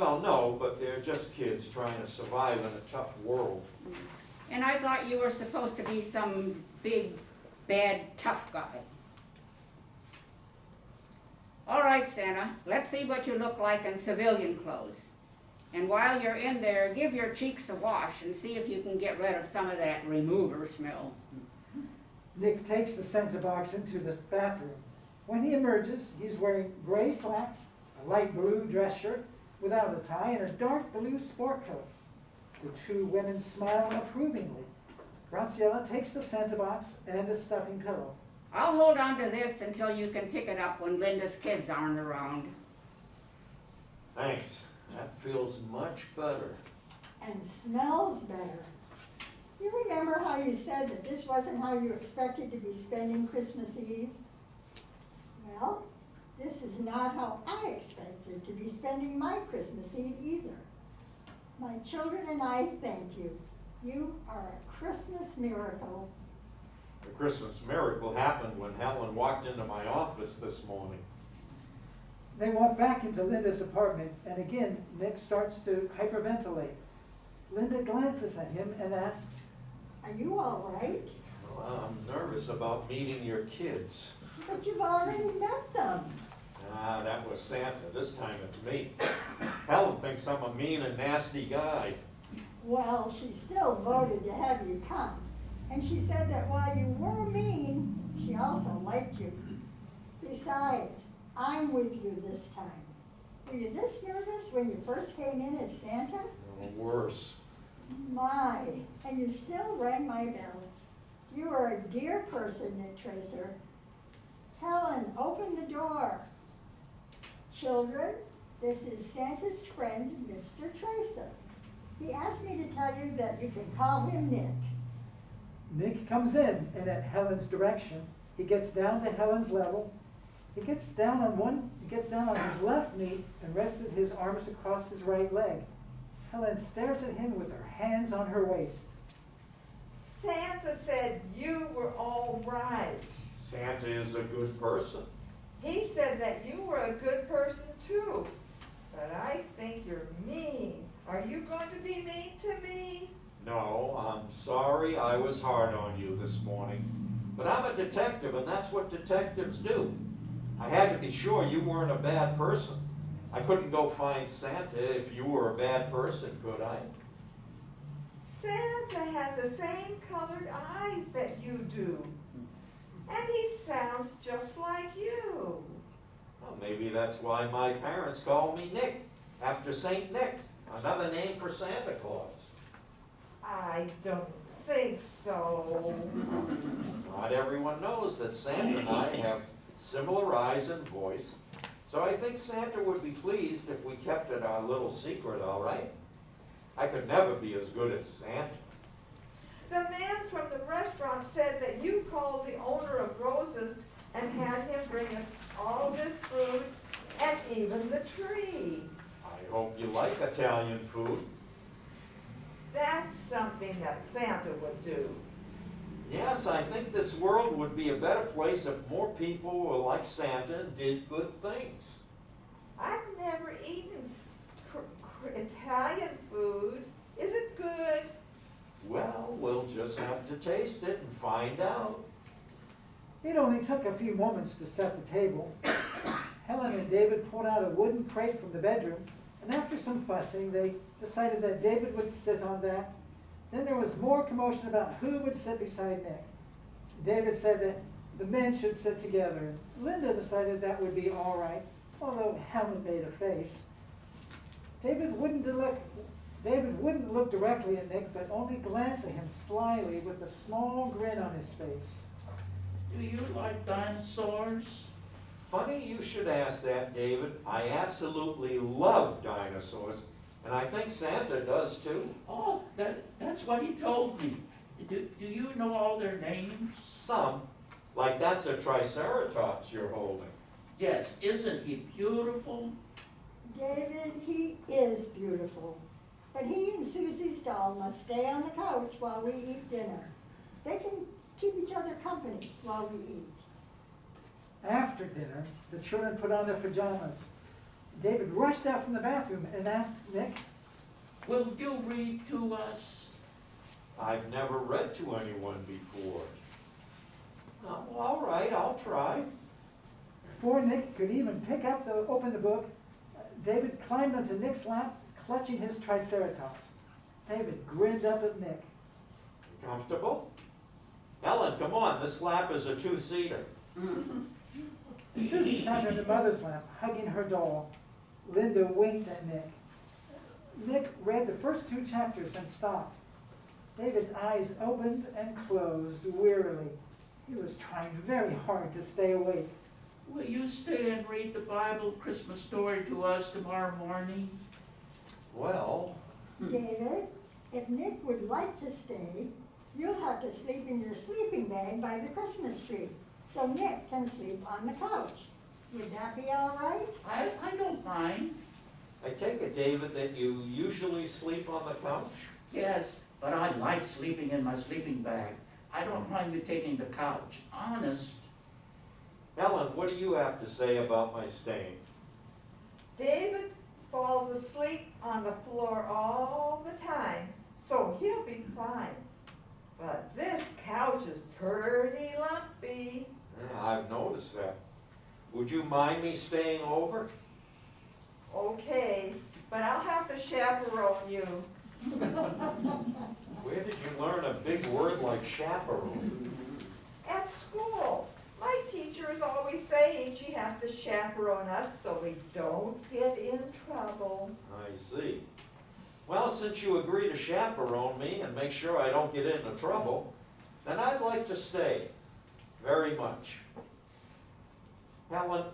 Well, no, but they're just kids trying to survive in a tough world. And I thought you were supposed to be some big, bad, tough guy. All right, Santa, let's see what you look like in civilian clothes. And while you're in there, give your cheeks a wash and see if you can get rid of some of that remover smell. Nick takes the Santa box into the bathroom. When he emerges, he's wearing gray slacks, a light blue dress shirt without a tie, and a dark blue sport coat. The two women smile approvingly. Graciela takes the Santa box and a stuffing pillow. I'll hold on to this until you can pick it up when Linda's kids aren't around. Thanks. That feels much better. And smells better. You remember how you said that this wasn't how you expected to be spending Christmas Eve? Well, this is not how I expected to be spending my Christmas Eve either. My children and I thank you. You are a Christmas miracle. The Christmas miracle happened when Helen walked into my office this morning. They walk back into Linda's apartment, and again, Nick starts to hyperventilate. Linda glances at him and asks, Are you all right? Well, I'm nervous about meeting your kids. But you've already met them. Ah, that was Santa. This time it's me. Helen thinks I'm a mean and nasty guy. Well, she still voted to have you come. And she said that while you were mean, she also liked you. Besides, I'm with you this time. Were you this nervous when you first came in as Santa? Or worse. My, and you still rang my bell. You are a dear person, Nick Tracer. Helen, open the door. Children, this is Santa's friend, Mr. Tracer. He asked me to tell you that you can call him Nick. Nick comes in, and at Helen's direction, he gets down to Helen's level. He gets down on his left knee and rested his arms across his right leg. Helen stares at him with her hands on her waist. Santa said you were all right. Santa is a good person. He said that you were a good person too. But I think you're mean. Are you going to be mean to me? No, I'm sorry I was hard on you this morning. But I'm a detective, and that's what detectives do. I had to be sure you weren't a bad person. I couldn't go find Santa if you were a bad person, could I? Santa has the same colored eyes that you do. And he sounds just like you. Well, maybe that's why my parents called me Nick, after Saint Nick, another name for Santa Claus. I don't think so. Not everyone knows that Santa and I have similar eyes and voice, so I think Santa would be pleased if we kept it our little secret, all right? I could never be as good as Santa. The man from the restaurant said that you called the owner of Rose's and had him bring us all this food and even the tree. I hope you like Italian food. That's something that Santa would do. Yes, I think this world would be a better place if more people were like Santa and did good things. I've never eaten Italian food. Is it good? Well, we'll just have to taste it and find out. It only took a few moments to set the table. Helen and David pulled out a wooden crate from the bedroom, and after some fussing, they decided that David would sit on that. Then there was more commotion about who would sit beside Nick. David said that the men should sit together. Linda decided that would be all right, although Helen made a face. David wouldn't look directly at Nick, but only glance at him slyly with a small grin on his face. Do you like dinosaurs? Funny you should ask that, David. I absolutely love dinosaurs, and I think Santa does too. Oh, that's what he told me. Do you know all their names? Some, like that's a triceratops you're holding. Yes, isn't he beautiful? David, he is beautiful. But he and Susie's doll must stay on the couch while we eat dinner. They can keep each other company while we eat. After dinner, the children put on their pajamas. David rushed out from the bathroom and asked Nick, Will you read to us? I've never read to anyone before. Oh, well, all right, I'll try. before Nick could even open the book, David climbed onto Nick's lap, clutching his Triceratops. David grinned up at Nick. Comfortable? Helen, come on, this lap is a two-seater. Susie sat on her mother's lap, hugging her doll. Linda winked at Nick. Nick read the first 2 chapters and stopped. David's eyes opened and closed wearily. He was trying very hard to stay awake. Will you stay and read the Bible Christmas story to us tomorrow morning? Well, David, if Nick would like to stay, you'll have to sleep in your sleeping bag by the Christmas tree, so Nick can sleep on the couch. Would that be all right? I don't mind. I take it, David, that you usually sleep on the couch? Yes, but I like sleeping in my sleeping bag. I don't mind you taking the couch, honest. Helen, what do you have to say about my staying? David falls asleep on the floor all the time, so he'll be fine. But this couch is pretty lumpy. Yeah, I've noticed that. Would you mind me staying over? Okay, but I'll have to chaperone you. Where did you learn a big word like chaperone? At school, my teacher is always saying she has to chaperone us so we don't get in trouble. I see. Well, since you agree to chaperone me and make sure I don't get into trouble, then I'd like to stay. Very much. Helen,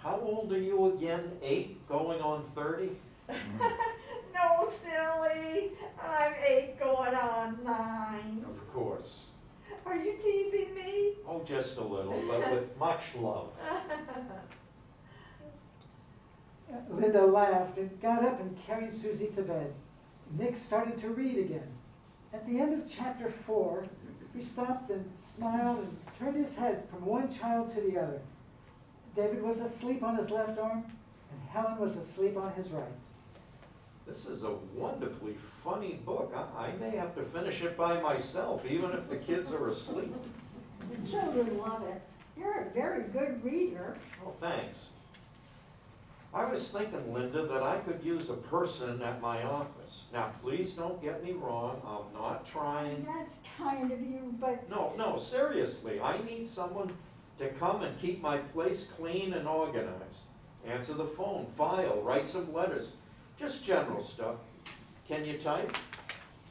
how old are you again? 8 going on 30? No, silly. I'm 8 going on 9. Of course. Are you teasing me? Oh, just a little, but with much love. Linda laughed and got up and carried Susie to bed. Nick started to read again. At the end of chapter 4, he stopped and smiled and turned his head from one child to the other. David was asleep on his left arm, and Helen was asleep on his right. This is a wonderfully funny book. I may have to finish it by myself, even if the kids are asleep. The children love it. You're a very good reader. Oh, thanks. I was thinking, Linda, that I could use a person at my office. Now, please don't get me wrong. I'm not trying. That's kind of you, but No, seriously. I need someone to come and keep my place clean and organized. Answer the phone, file, write some letters. Just general stuff. Can you type?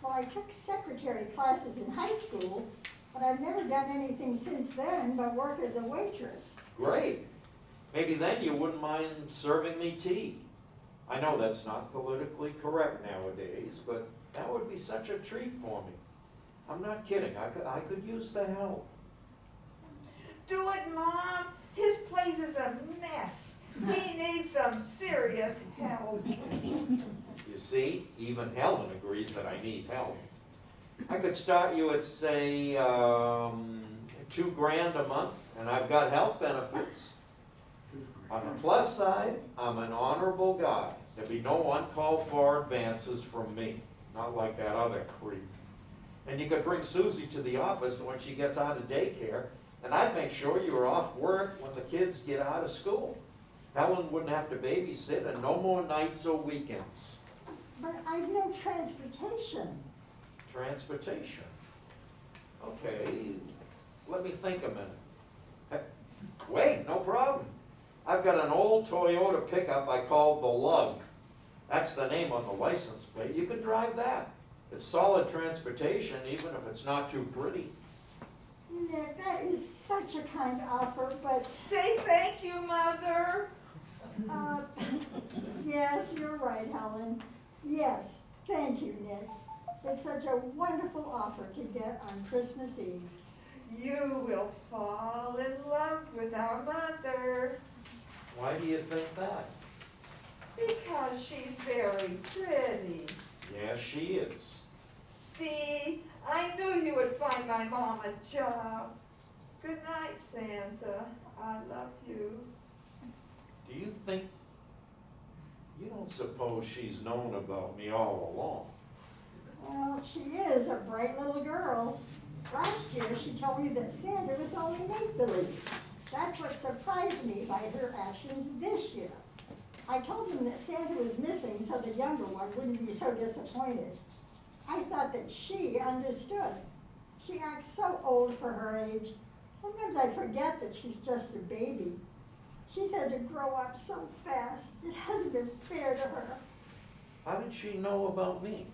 well, I took secretary classes in high school, but I've never done anything since then but work as a waitress. Great. Maybe then you wouldn't mind serving me tea. I know that's not politically correct nowadays, but that would be such a treat for me. I'm not kidding. I could use the help. Do it, Mom. His place is a mess. He needs some serious help. You see, even Helen agrees that I need help. I could start you at, say, $2,000 a month, and I've got health benefits. On the plus side, I'm an honorable guy. There'd be no uncalled for advances from me, not like that other creep. And you could bring Susie to the office when she gets out of daycare, and I'd make sure you were off work when the kids get out of school. Helen wouldn't have to babysit, and no more nights or weekends. But I've no transportation. Transportation. Okay, let me think a minute. Wait, no problem. I've got an old Toyota pickup I call the Lug. That's the name on the license plate. You can drive that. It's solid transportation, even if it's not too pretty. Nick, that is such a kind offer, but, Say thank you, Mother. uh, yes, you're right, Helen. Yes, thank you, Nick. It's such a wonderful offer to get on Christmas Eve. You will fall in love with our mother Why do you think that? because she's very pretty. Yeah, she is. See, I knew you would find my mom a job. Good night, Santa. I love you. Do you think You don't suppose she's known about me all along? Well, she is a bright little girl. Last year, she told me that Santa was only make-believe. That's what surprised me by her actions this year. I told them that Santa was missing so the younger one wouldn't be so disappointed. I thought that she understood. She acts so old for her age. Sometimes I forget that she's just a baby. She's had to grow up so fast. It hasn't been fair to her. How did she know about me?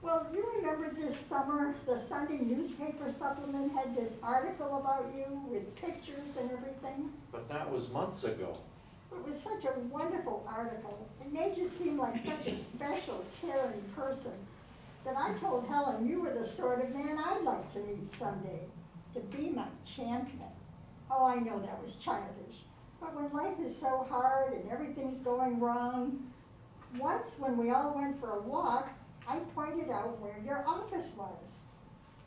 Well, you remember this summer, the Sunday newspaper supplement had this article about you with pictures and everything? But that was months ago. It was such a wonderful article. It made you seem like such a special, caring person that I told Helen you were the sort of man I'd like to meet someday, to be my champion. Oh, I know that was childish. But when life is so hard and everything's going wrong, once when we all went for a walk, I pointed out where your office was.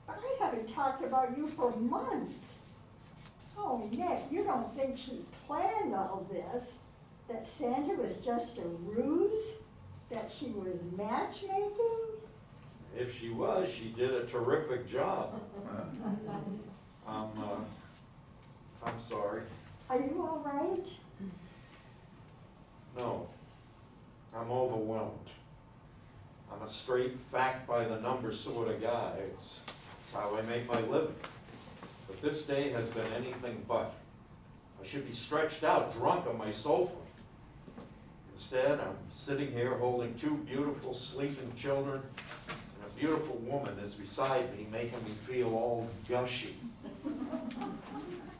But I haven't talked about you for months. Oh, Nick, you don't think she planned all this? That Santa was just a ruse? That she was matchmaking? If she was, she did a terrific job. I'm sorry. Are you all right? No, I'm overwhelmed. I'm a straight fact by the numbers sort of guy. It's how I make my living. But this day has been anything but. I should be stretched out, drunk on my sofa. Instead, I'm sitting here holding two beautiful sleeping children, and a beautiful woman is beside me, making me feel all gushy.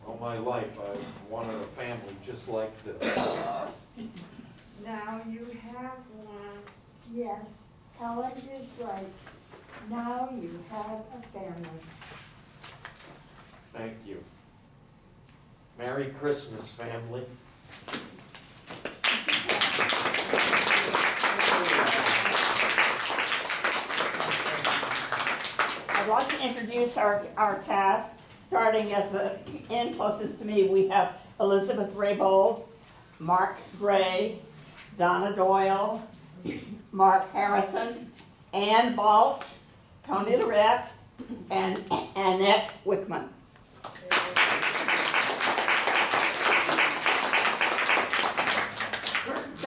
All my life, I've wanted a family just like this. Now you have one. Yes, Helen is right. Now you have a family. Thank you. Merry Christmas, family. I'd like to introduce our cast, starting at the end closest to me. We have Elizabeth Raybold, Mark Gray, Donna Doyle, Mark Harrison, Ann Balch, Tony Lorette, and Annette Wickman.